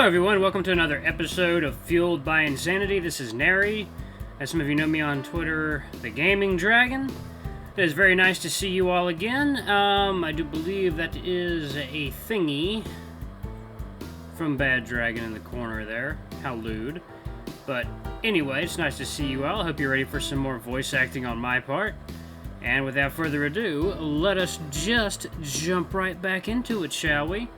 Hello everyone, welcome to another episode of Fueled by Insanity. This is Nary. As some of you know me on Twitter, the Gaming Dragon. It is very nice to see you all again. I do believe that is a thingy from Bad Dragon in the corner there. How lewd. But anyway, it's nice to see you all. I hope you're ready for some more voice acting on my part. And without further ado, let us just jump right back into it, shall we?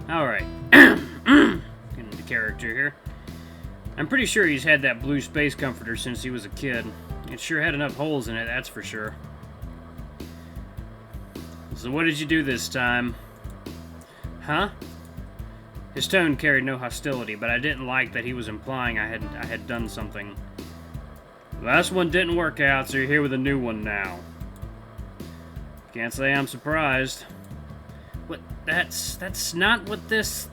Alright. Getting into character here. I'm pretty sure he's had that blue space comforter since he was a kid. It sure had enough holes in it, that's for sure. So what did you do this time? Huh? His tone carried no hostility, but I didn't like that he was implying I had done something. The last one didn't work out, so you're here with a new one now. Can't say I'm surprised. What? That's not what this...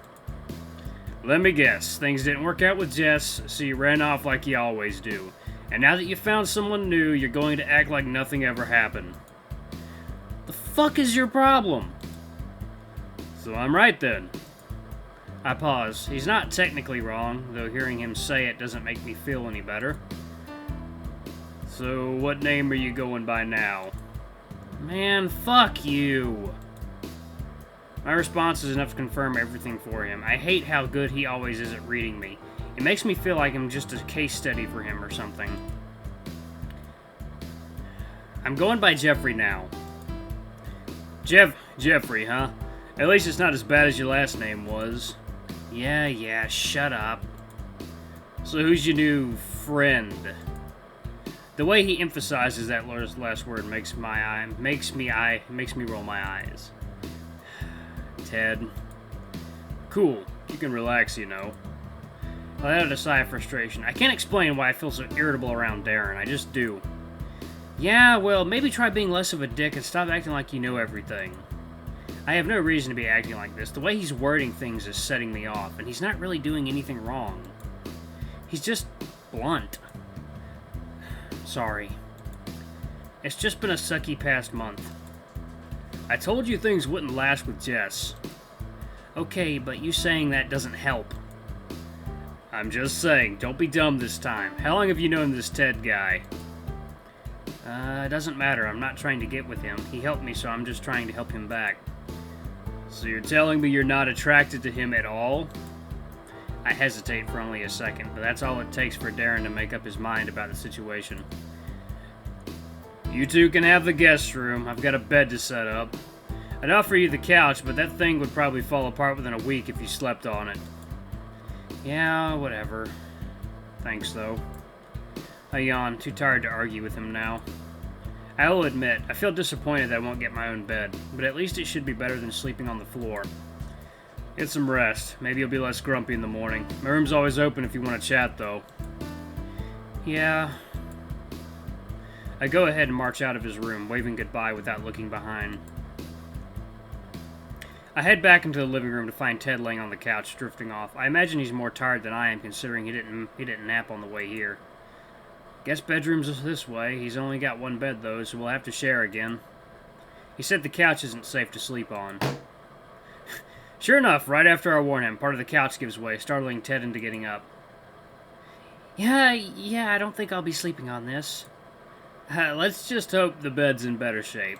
Let me guess. Things didn't work out with Jess, so you ran off like you always do. And now that you found someone new, you're going to act like nothing ever happened. The fuck is your problem? So I'm right then. I pause. He's not technically wrong, though hearing him say it doesn't make me feel any better. So what name are you going by now? Man, fuck you. My response is enough to confirm everything for him. I hate how good he always is at reading me. It makes me feel like I'm just a case study for him or something. I'm going by Jeffrey now. Jeffrey, huh? At least it's not as bad as your last name was. Yeah, shut up. So who's your new friend? The way he emphasizes that last word makes me roll my eyes. Ted. Cool. You can relax, you know. I let out a sigh of frustration. I can't explain why I feel so irritable around Darren. I just do. Yeah, well, maybe try being less of a dick and stop acting like you know everything. I have no reason to be acting like this. The way he's wording things is setting me off, and he's not really doing anything wrong. He's just blunt. Sorry. It's just been a sucky past month. I told you things wouldn't last with Jess. Okay, but you saying that doesn't help. I'm just saying, don't be dumb this time. How long have you known this Ted guy? It doesn't matter. I'm not trying to get with him. He helped me, so I'm just trying to help him back. So you're telling me you're not attracted to him at all? I hesitate for only a second, but that's all it takes for Darren to make up his mind about the situation. You two can have the guest room. I've got a bed to set up. I'd offer you the couch, but that thing would probably fall apart within a week if you slept on it. Yeah, whatever. Thanks, though. I yawn, too tired to argue with him now. I will admit, I feel disappointed that I won't get my own bed, but at least it should be better than sleeping on the floor. Get some rest. Maybe you'll be less grumpy in the morning. My room's always open if you want to chat, though. Yeah. I go ahead and march out of his room, waving goodbye without looking behind. I head back into the living room to find Ted laying on the couch, drifting off. I imagine he's more tired than I am, considering he didn't nap on the way here. Guess bedroom's this way. He's only got one bed, though, so we'll have to share again. He said the couch isn't safe to sleep on. Sure enough, right after I warn him, part of the couch gives way, startling Ted into getting up. Yeah, I don't think I'll be sleeping on this. Let's just hope the bed's in better shape.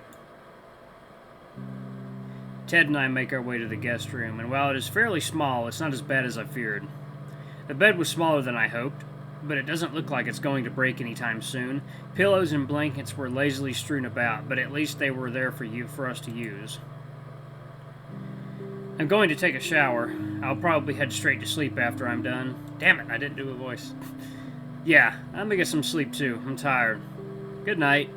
Ted and I make our way to the guest room, and while it is fairly small, it's not as bad as I feared. The bed was smaller than I hoped, but it doesn't look like it's going to break anytime soon. Pillows and blankets were lazily strewn about, but at least they were there for us to use. I'm going to take a shower. I'll probably head straight to sleep after I'm done. Damn it, I didn't do a voice. Yeah, I'm gonna get some sleep too. I'm tired. Good night.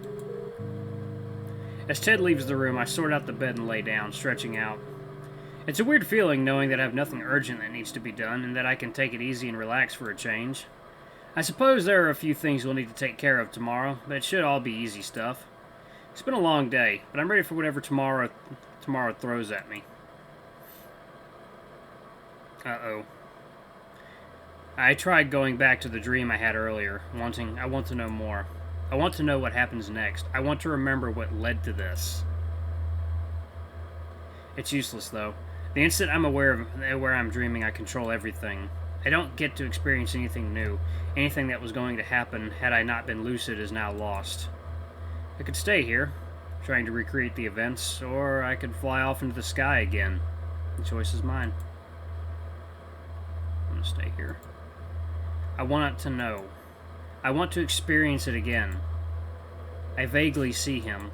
As Ted leaves the room, I sort out the bed and lay down, stretching out. It's a weird feeling knowing that I have nothing urgent that needs to be done, and that I can take it easy and relax for a change. I suppose there are a few things we'll need to take care of tomorrow, but it should all be easy stuff. It's been a long day, but I'm ready for whatever tomorrow throws at me. Uh-oh. I tried going back to the dream I had earlier, I want to know more. I want to know what happens next. I want to remember what led to this. It's useless, though. The instant I'm aware of where I'm dreaming, I control everything. I don't get to experience anything new. Anything that was going to happen had I not been lucid is now lost. I could stay here, trying to recreate the events, or I could fly off into the sky again. The choice is mine. I'm gonna stay here. I want to know. I want to experience it again. I vaguely see him.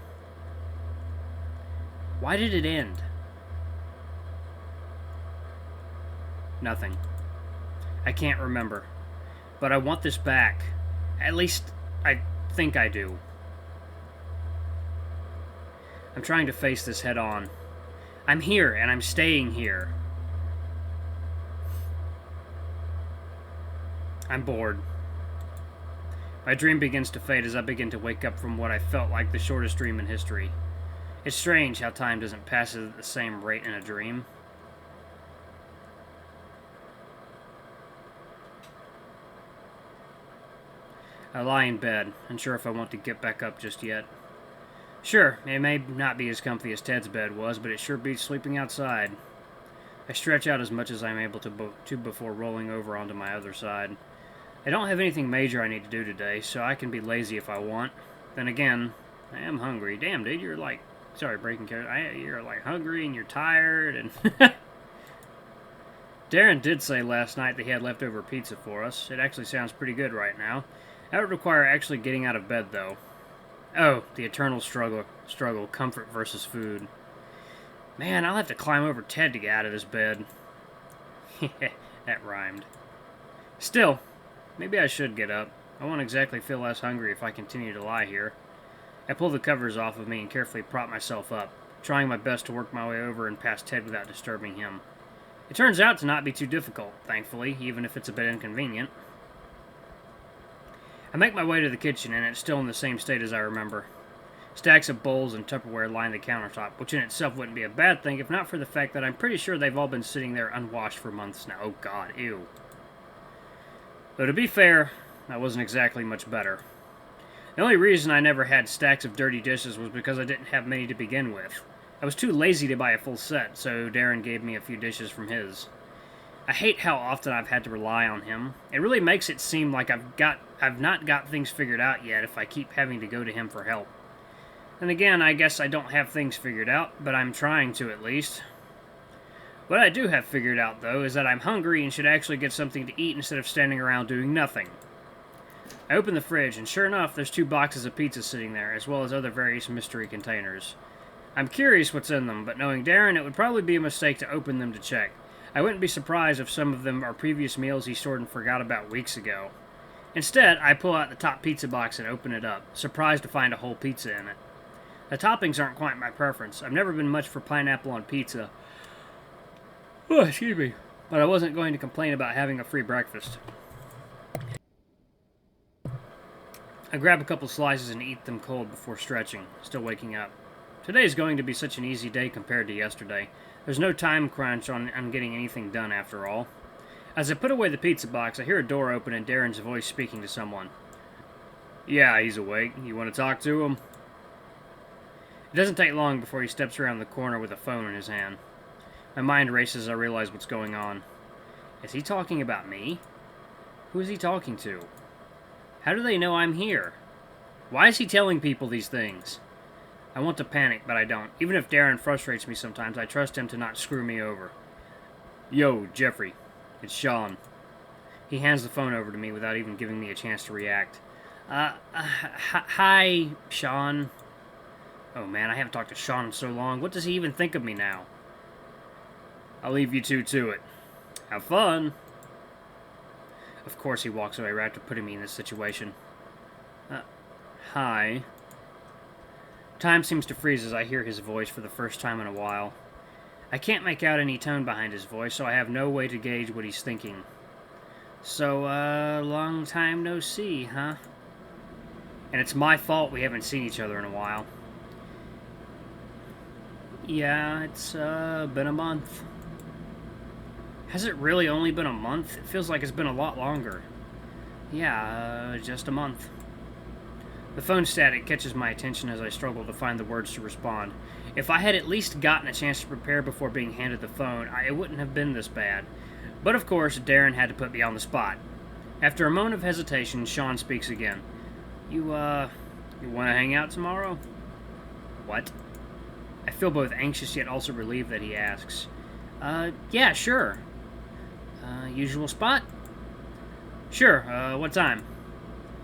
Why did it end? Nothing. I can't remember. But I want this back. At least, I think I do. I'm trying to face this head on. I'm here, and I'm staying here. I'm bored. My dream begins to fade as I begin to wake up from what I felt like the shortest dream in history. It's strange how time doesn't pass at the same rate in a dream. I lie in bed, unsure if I want to get back up just yet. Sure, it may not be as comfy as Ted's bed was, but it sure beats sleeping outside. I stretch out as much as I'm able to before rolling over onto my other side. I don't have anything major I need to do today, so I can be lazy if I want. Then again, I am hungry. Damn, dude, you're like... Sorry, breaking character. You're like hungry and you're tired and... Darren did say last night that he had leftover pizza for us. It actually sounds pretty good right now. That would require actually getting out of bed, though. Oh, the eternal struggle, comfort versus food. Man, I'll have to climb over Ted to get out of this bed. That rhymed. Still, maybe I should get up. I won't exactly feel less hungry if I continue to lie here. I pull the covers off of me and carefully prop myself up, trying my best to work my way over and past Ted without disturbing him. It turns out to not be too difficult, thankfully, even if it's a bit inconvenient. I make my way to the kitchen, and it's still in the same state as I remember. Stacks of bowls and Tupperware line the countertop, which in itself wouldn't be a bad thing if not for the fact that I'm pretty sure they've all been sitting there unwashed for months now. Oh god, ew. Though to be fair, that wasn't exactly much better. The only reason I never had stacks of dirty dishes was because I didn't have many to begin with. I was too lazy to buy a full set, so Darren gave me a few dishes from his. I hate how often I've had to rely on him. It really makes it seem like I've not got things figured out yet if I keep having to go to him for help. And again, I guess I don't have things figured out, but I'm trying to at least. What I do have figured out, though, is that I'm hungry and should actually get something to eat instead of standing around doing nothing. I open the fridge, and sure enough, there's 2 boxes of pizza sitting there, as well as other various mystery containers. I'm curious what's in them, but knowing Darren, it would probably be a mistake to open them to check. I wouldn't be surprised if some of them are previous meals he stored and forgot about weeks ago. Instead, I pull out the top pizza box and open it up, surprised to find a whole pizza in it. The toppings aren't quite my preference. I've never been much for pineapple on pizza. Oh, excuse me. But I wasn't going to complain about having a free breakfast. I grab a couple slices and eat them cold before stretching, still waking up. Today is going to be such an easy day compared to yesterday. There's no time crunch on getting anything done after all. As I put away the pizza box, I hear a door open and Darren's voice speaking to someone. Yeah, he's awake. You want to talk to him? It doesn't take long before he steps around the corner with a phone in his hand. My mind races as I realize what's going on. Is he talking about me? Who is he talking to? How do they know I'm here? Why is he telling people these things? I want to panic, but I don't. Even if Darren frustrates me sometimes, I trust him to not screw me over. Yo, Jeffrey. It's Sean. He hands the phone over to me without even giving me a chance to react. Hi, Sean. Oh man, I haven't talked to Sean in so long. What does he even think of me now? I'll leave you two to it. Have fun. Of course he walks away right after putting me in this situation. Hi. Time seems to freeze as I hear his voice for the first time in a while. I can't make out any tone behind his voice, so I have no way to gauge what he's thinking. So, long time no see, huh? And it's my fault we haven't seen each other in a while. Yeah, it's, been a month. Has it really only been a month? It feels like it's been a lot longer. Yeah, just a month. The phone static catches my attention as I struggle to find the words to respond. If I had at least gotten a chance to prepare before being handed the phone, it wouldn't have been this bad. But of course, Darren had to put me on the spot. After a moment of hesitation, Sean speaks again. You want to hang out tomorrow? What? I feel both anxious yet also relieved that he asks. Yeah, sure. Usual spot? Sure, what time?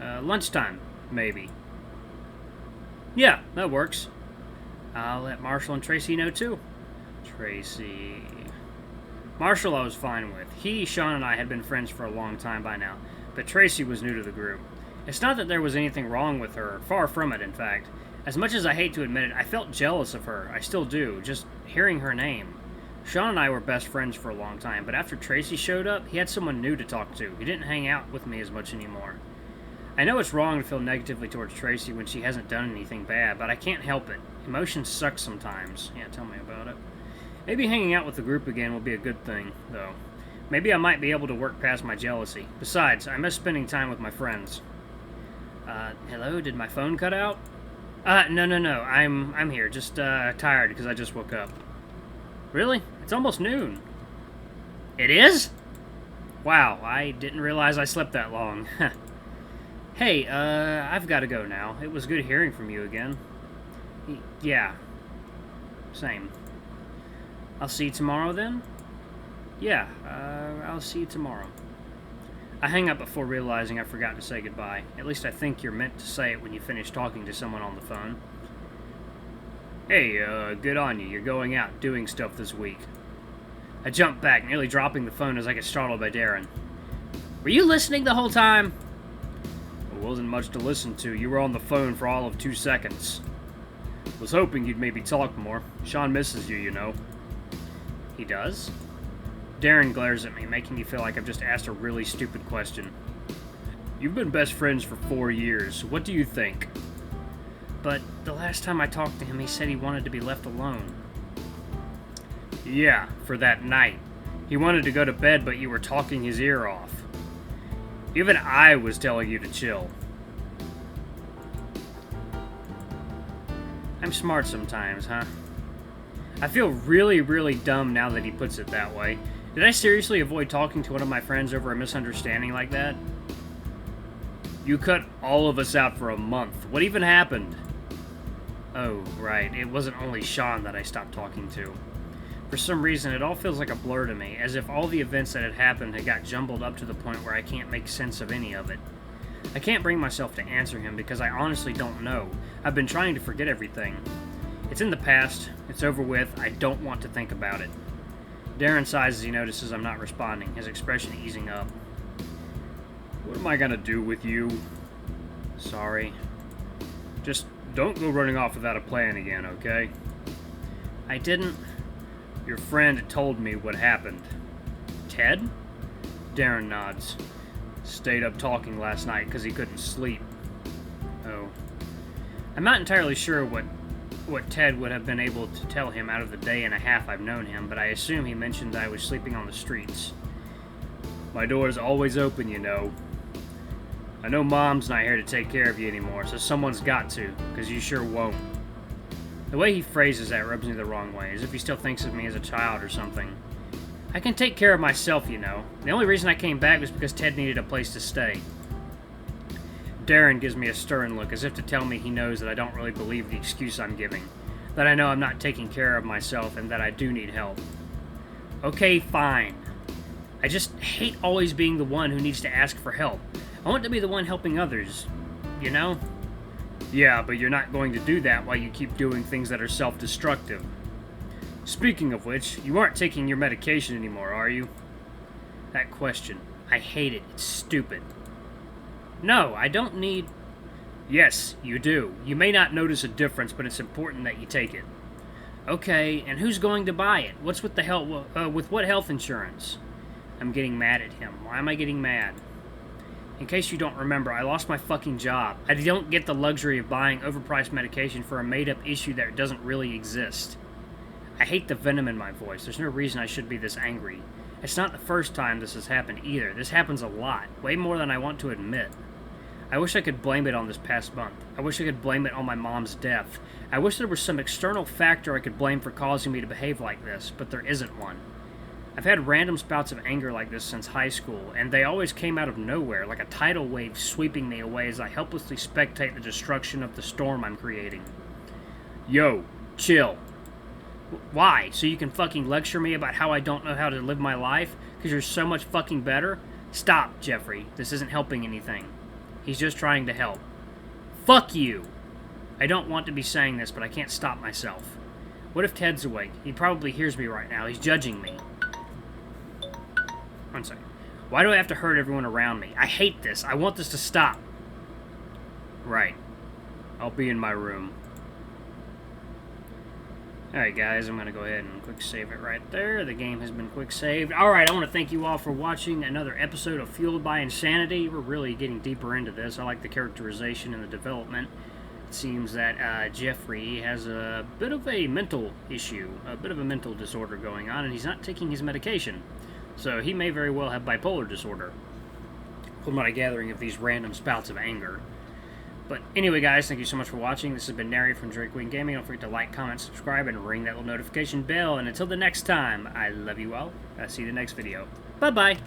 Lunchtime, maybe. Yeah, that works. I'll let Marshall and Tracy know too. Tracy... Marshall I was fine with. Sean, and I had been friends for a long time by now, but Tracy was new to the group. It's not that there was anything wrong with her, far from it, in fact. As much as I hate to admit it, I felt jealous of her. I still do, just hearing her name. Sean and I were best friends for a long time, but after Tracy showed up, he had someone new to talk to. He didn't hang out with me as much anymore. I know it's wrong to feel negatively towards Tracy when she hasn't done anything bad, but I can't help it. Emotions suck sometimes. Yeah, tell me about it. Maybe hanging out with the group again will be a good thing, though. Maybe I might be able to work past my jealousy. Besides, I miss spending time with my friends. Hello? Did my phone cut out? No. I'm here. Just, tired because I just woke up. Really? It's almost noon. It is? Wow, I didn't realize I slept that long. Hey, I've got to go now. It was good hearing from you again. Yeah. Same. I'll see you tomorrow then? Yeah, I'll see you tomorrow. I hang up before realizing I forgot to say goodbye. At least I think you're meant to say it when you finish talking to someone on the phone. Hey, good on you. You're going out, doing stuff this week. I jumped back, nearly dropping the phone as I get startled by Darren. Were you listening the whole time? It wasn't much to listen to. You were on the phone for all of 2 seconds. Was hoping you'd maybe talk more. Sean misses you, you know. He does? Darren glares at me, making me feel like I've just asked a really stupid question. You've been best friends for 4 years. What do you think? But the last time I talked to him, he said he wanted to be left alone. Yeah, for that night. He wanted to go to bed, but you were talking his ear off. Even I was telling you to chill. I'm smart sometimes, huh? I feel really, really dumb now that he puts it that way. Did I seriously avoid talking to one of my friends over a misunderstanding like that? You cut all of us out for a month. What even happened? Oh, right. It wasn't only Sean that I stopped talking to. For some reason, it all feels like a blur to me, as if all the events that had happened had got jumbled up to the point where I can't make sense of any of it. I can't bring myself to answer him because I honestly don't know. I've been trying to forget everything. It's in the past. It's over with. I don't want to think about it. Darren sighs as he notices I'm not responding, his expression easing up. What am I gonna do with you? Sorry. Just don't go running off without a plan again, okay? I didn't... Your friend told me what happened. Ted? Darren nods. Stayed up talking last night because he couldn't sleep. Oh. I'm not entirely sure what Ted would have been able to tell him out of the day and a half I've known him, but I assume he mentioned I was sleeping on the streets. My door's always open, you know. I know Mom's not here to take care of you anymore, so someone's got to, because you sure won't. The way he phrases that rubs me the wrong way, as if he still thinks of me as a child or something. I can take care of myself, you know. The only reason I came back was because Ted needed a place to stay. Darren gives me a stern look, as if to tell me he knows that I don't really believe the excuse I'm giving. That I know I'm not taking care of myself, and that I do need help. Okay, fine. I just hate always being the one who needs to ask for help. I want to be the one helping others, you know? Yeah, but you're not going to do that while you keep doing things that are self-destructive. Speaking of which, you aren't taking your medication anymore, are you? That question. I hate it. It's stupid. No, I don't need... Yes, you do. You may not notice a difference, but it's important that you take it. Okay, and who's going to buy it? What's with the with what health insurance? I'm getting mad at him. Why am I getting mad? In case you don't remember, I lost my fucking job. I don't get the luxury of buying overpriced medication for a made-up issue that doesn't really exist. I hate the venom in my voice. There's no reason I should be this angry. It's not the first time this has happened either. This happens a lot. Way more than I want to admit. I wish I could blame it on this past month. I wish I could blame it on my mom's death. I wish there was some external factor I could blame for causing me to behave like this, but there isn't one. I've had random spouts of anger like this since high school, and they always came out of nowhere, like a tidal wave sweeping me away as I helplessly spectate the destruction of the storm I'm creating. Yo, chill. Why? So you can fucking lecture me about how I don't know how to live my life? Because you're so much fucking better? Stop, Jeffrey. This isn't helping anything. He's just trying to help. Fuck you! I don't want to be saying this, but I can't stop myself. What if Ted's awake? He probably hears me right now. He's judging me. 1 second. Why do I have to hurt everyone around me? I hate this. I want this to stop. Right. I'll be in my room. Alright guys, I'm going to go ahead and quick save it right there. The game has been quick saved. Alright, I want to thank you all for watching another episode of Fueled by Insanity. We're really getting deeper into this. I like the characterization and the development. It seems that Jeffrey has a bit of a mental issue, a bit of a mental disorder going on, and he's not taking his medication. So he may very well have bipolar disorder, from what I'm gathering of these random spouts of anger. But anyway, guys, thank you so much for watching. This has been Nary from DrakeWingGaming. Don't forget to like, comment, subscribe, and ring that little notification bell. And until the next time, I love you all. I'll see you in the next video. Bye-bye.